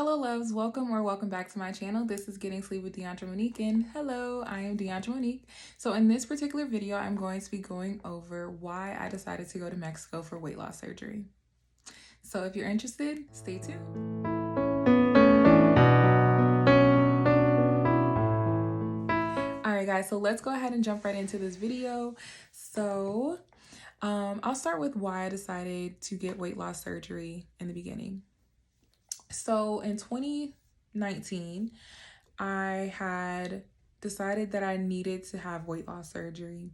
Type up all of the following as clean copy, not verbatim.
Hello loves, welcome back to my channel. This is Getting Sleep with Deandra Monique, and hello, I am Deandra Monique. So in this particular video, I'm going to be going over why I decided to go to Mexico for weight loss surgery. So if you're interested, stay tuned. Alright guys, so let's go ahead and jump right into this video. So I'll start with why I decided to get weight loss surgery in the beginning. So in 2019, I had decided that I needed to have weight loss surgery.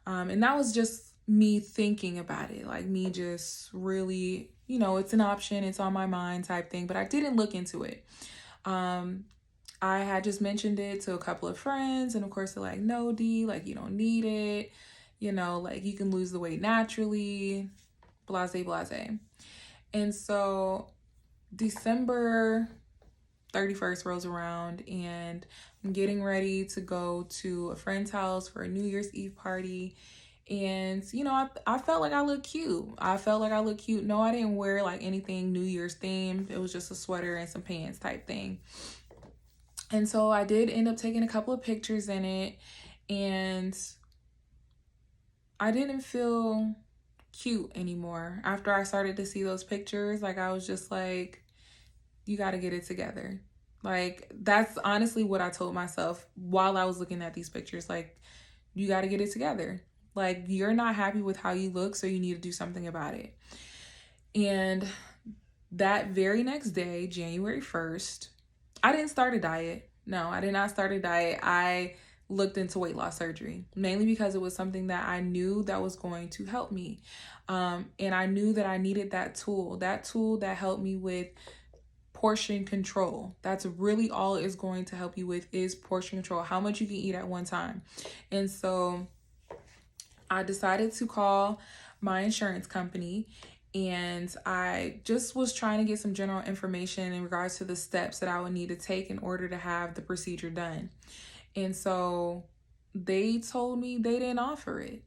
And that was just me thinking about it, like me just really, it's an option, it's on my mind type thing, but I didn't look into it. I had just mentioned it to a couple of friends, and of course they're like, no, D, like you don't need it, like you can lose the weight naturally, blase, blase. And so December 31st rolls around and I'm getting ready to go to a friend's house for a New Year's Eve party. And, I felt like I looked cute. No, I didn't wear like anything New Year's themed. It was just a sweater and some pants type thing. And so I did end up taking a couple of pictures in it, and I didn't feel cute anymore. After I started to see those pictures, like I was just like, you got to get it together. Like that's honestly what I told myself while I was looking at these pictures. Like, you got to get it together. Like, you're not happy with how you look, so you need to do something about it. And that very next day, January 1st, I didn't start a diet. No, I did not start a diet. I looked into weight loss surgery, mainly because it was something that I knew that was going to help me. And I knew that I needed that tool that helped me with portion control. That's really all it's going to help you with, is portion control, how much you can eat at one time. And so I decided to call my insurance company, and I just was trying to get some general information in regards to the steps that I would need to take in order to have the procedure done. And so they told me they didn't offer it,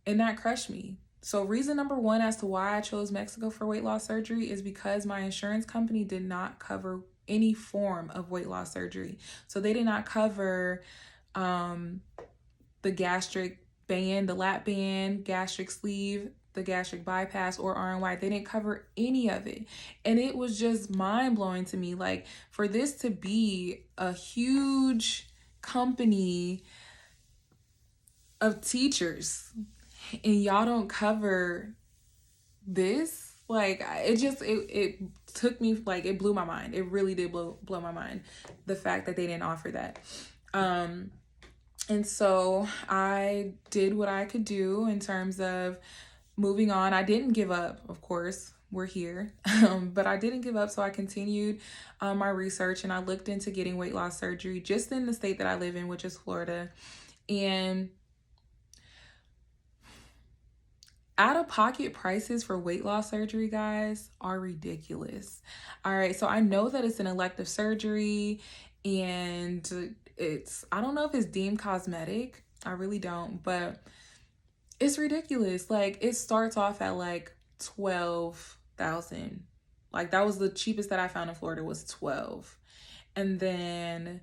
and that crushed me. So reason number one as to why I chose Mexico for weight loss surgery is because my insurance company did not cover any form of weight loss surgery. So they did not cover the gastric band, the lap band, gastric sleeve, the gastric bypass, or RNY. They didn't cover any of it. And it was just mind-blowing to me. Like, for this to be a huge company of teachers and y'all don't cover this, like, it took me, like, it blew my mind. It really did blow my mind, the fact that they didn't offer that. And so I did what I could do in terms of moving on. I didn't give up, of course. We're here. But I didn't give up, so I continued my research, and I looked into getting weight loss surgery just in the state that I live in, which is Florida. And out-of-pocket prices for weight loss surgery, guys, are ridiculous. All right, so I know that it's an elective surgery, and I don't know if it's deemed cosmetic. I really don't, but it's ridiculous. Like, it starts off at like $12,000. Like, that was the cheapest that I found in Florida, was 12. And then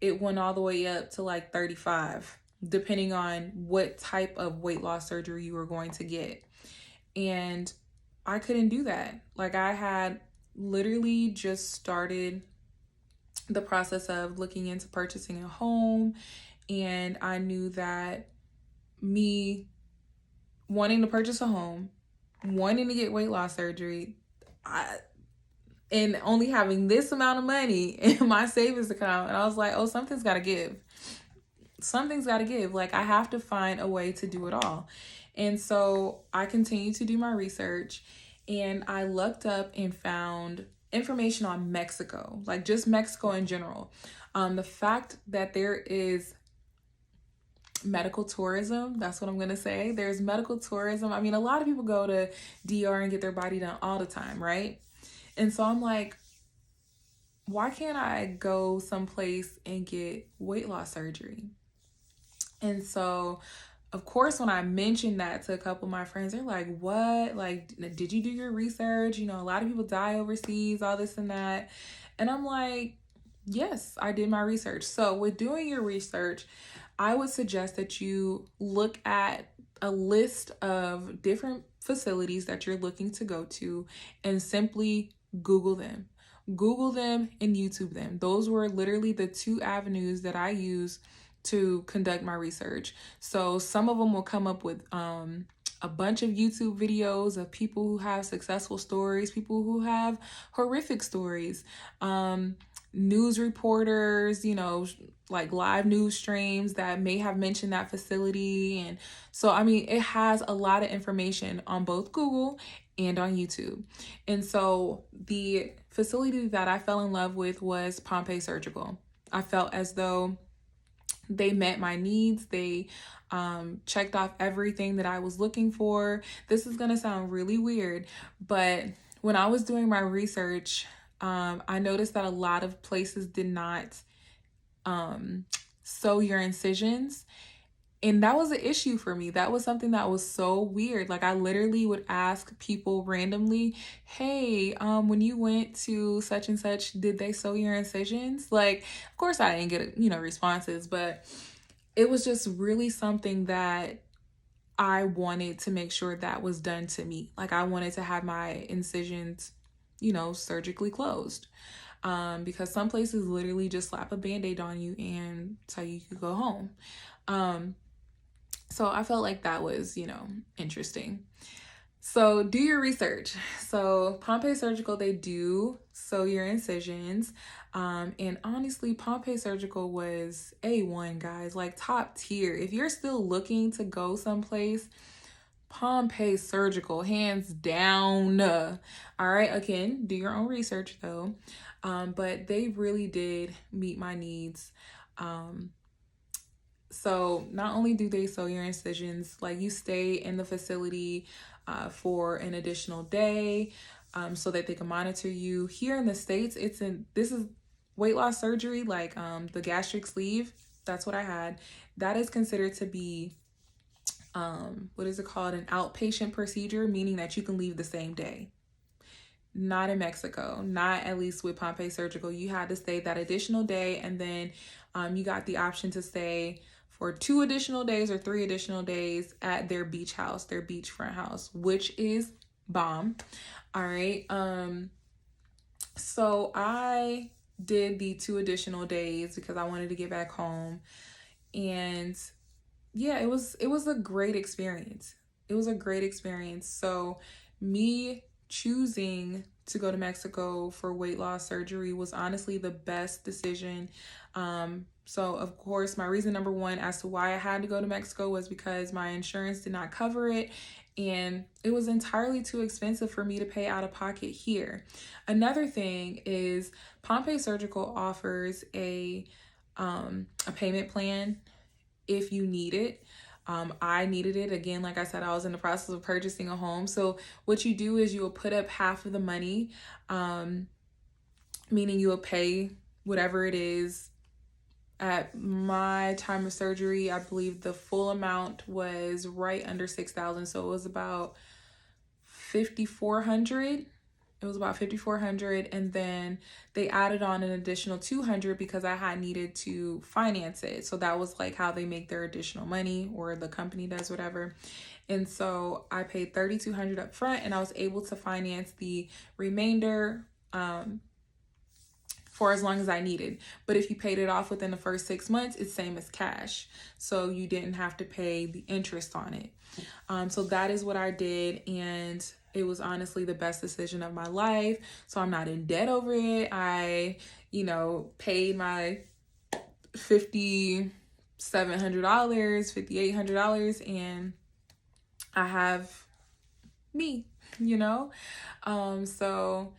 it went all the way up to like 35, depending on what type of weight loss surgery you were going to get. And I couldn't do that. Like, I had literally just started the process of looking into purchasing a home, and I knew that me wanting to purchase a home, wanting to get weight loss surgery, and only having this amount of money in my savings account, and I was like, oh, something's got to give. Something's got to give. Like, I have to find a way to do it all. And so I continued to do my research, and I looked up and found information on Mexico, like just Mexico in general. The fact that there is medical tourism, that's what I'm going to say. There's medical tourism. I mean, a lot of people go to DR and get their body done all the time, right? And so I'm like, why can't I go someplace and get weight loss surgery? And so of course, when I mentioned that to a couple of my friends, they're like, what? Like, did you do your research? You know, a lot of people die overseas, all this and that. And I'm like, yes, I did my research. So with doing your research, I would suggest that you look at a list of different facilities that you're looking to go to and simply Google them. Google them and YouTube them. Those were literally the two avenues that I use to conduct my research. So some of them will come up with a bunch of YouTube videos of people who have successful stories, people who have horrific stories, news reporters, you know, like live news streams that may have mentioned that facility. And so, I mean, it has a lot of information on both Google and on YouTube. And so the facility that I fell in love with was Pompeii Surgical. I felt as though they met my needs. They checked off everything that I was looking for. This is going to sound really weird, but when I was doing my research, I noticed that a lot of places did not sew your incisions. And that was an issue for me. That was something that was so weird. Like, I literally would ask people randomly, hey, when you went to such and such, did they sew your incisions? Like, of course I didn't get, you know, responses, but it was just really something that I wanted to make sure that was done to me. Like, I wanted to have my incisions, you know, surgically closed. Because some places literally just slap a Band-Aid on you and tell you could go home. So I felt like that was, you know, interesting. So do your research. So Pompeii Surgical, they do sew your incisions. And honestly, Pompeii Surgical was A1, guys, like top tier. If you're still looking to go someplace, Pompeii Surgical, hands down. All right, again, do your own research though. But they really did meet my needs. So not only do they sew your incisions, like you stay in the facility for an additional day so that they can monitor you. Here in the States, this is weight loss surgery, like the gastric sleeve. That's what I had. That is considered to be, what is it called? An outpatient procedure, meaning that you can leave the same day. Not in Mexico, not at least with Pompeii Surgical. You had to stay that additional day, and then you got the option to stay for 2 additional days or 3 additional days at their beach house, their beachfront house, which is bomb. All right. So I did the 2 additional days because I wanted to get back home. And yeah, it was a great experience. It was a great experience. So me choosing to go to Mexico for weight loss surgery was honestly the best decision. So of course, my reason number 1 as to why I had to go to Mexico was because my insurance did not cover it, and it was entirely too expensive for me to pay out of pocket here. Another thing is Pompeii Surgical offers a payment plan if you need it. I needed it. Again, like I said, I was in the process of purchasing a home. So what you do is you will put up half of the money, meaning you will pay whatever it is. At my time of surgery, I believe the full amount was right under $6,000. So it was about $5,400. It was about $5,400, and then they added on an additional $200 because I had needed to finance it. So that was like how they make their additional money, or the company does, whatever. And so I paid $3,200 up front, and I was able to finance the remainder for as long as I needed. But if you paid it off within the first 6 months, it's same as cash. So you didn't have to pay the interest on it. So that is what I did, and it was honestly the best decision of my life. So I'm not in debt over it. I, paid my $5,700, $5,800, and I have me, So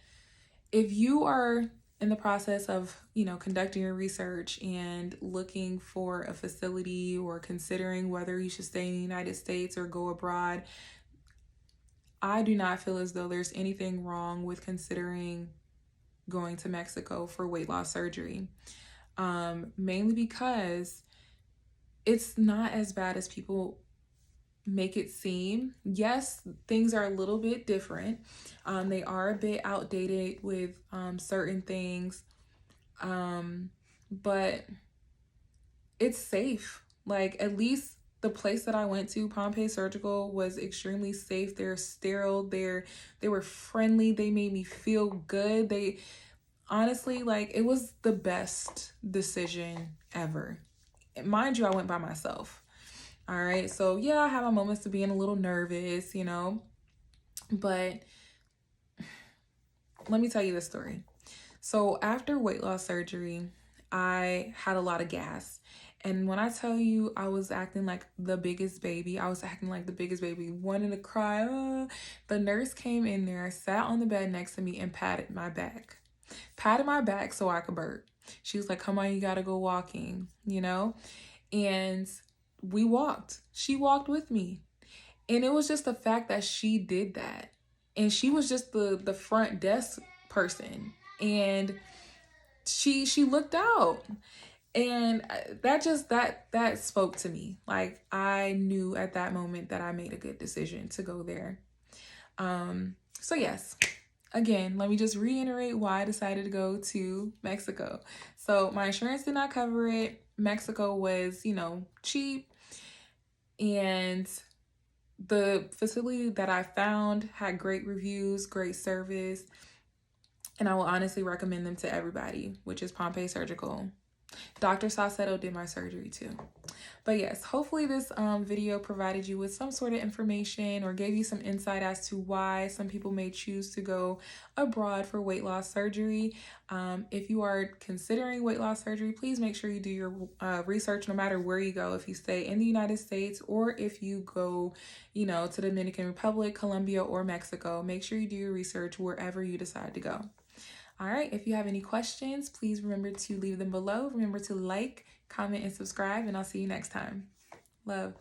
if you are in the process of, conducting your research and looking for a facility, or considering whether you should stay in the United States or go abroad, I do not feel as though there's anything wrong with considering going to Mexico for weight loss surgery. Mainly because it's not as bad as people make it seem. Yes, things are a little bit different. They are a bit outdated with certain things, but it's safe. Like, at least the place that I went to, Pompeii Surgical, was extremely safe. They're sterile. They were friendly. They made me feel good. They honestly, like, it was the best decision ever. Mind you, I went by myself. All right. So yeah, I have my moments to being a little nervous, you know, but let me tell you this story. So after weight loss surgery, I had a lot of gas. And when I tell you I was acting like the biggest baby, wanting to cry. The nurse came in there, sat on the bed next to me, and patted my back. Patted my back so I could burp. She was like, come on, you gotta go walking, you know? And we walked. She walked with me. And it was just the fact that she did that. And she was just the front desk person. And she looked out. And that spoke to me. Like, I knew at that moment that I made a good decision to go there. So yes, again, let me just reiterate why I decided to go to Mexico. So my insurance did not cover it. Mexico was, you know, cheap. And the facility that I found had great reviews, great service. And I will honestly recommend them to everybody, which is Pompeii Surgical. Dr. Salcedo did my surgery too. But yes, hopefully this video provided you with some sort of information or gave you some insight as to why some people may choose to go abroad for weight loss surgery. If you are considering weight loss surgery, please make sure you do your research no matter where you go. If you stay in the United States or if you go, you know, to the Dominican Republic, Colombia, or Mexico, make sure you do your research wherever you decide to go. All right, if you have any questions, please remember to leave them below. Remember to like, comment, and subscribe, and I'll see you next time. Love.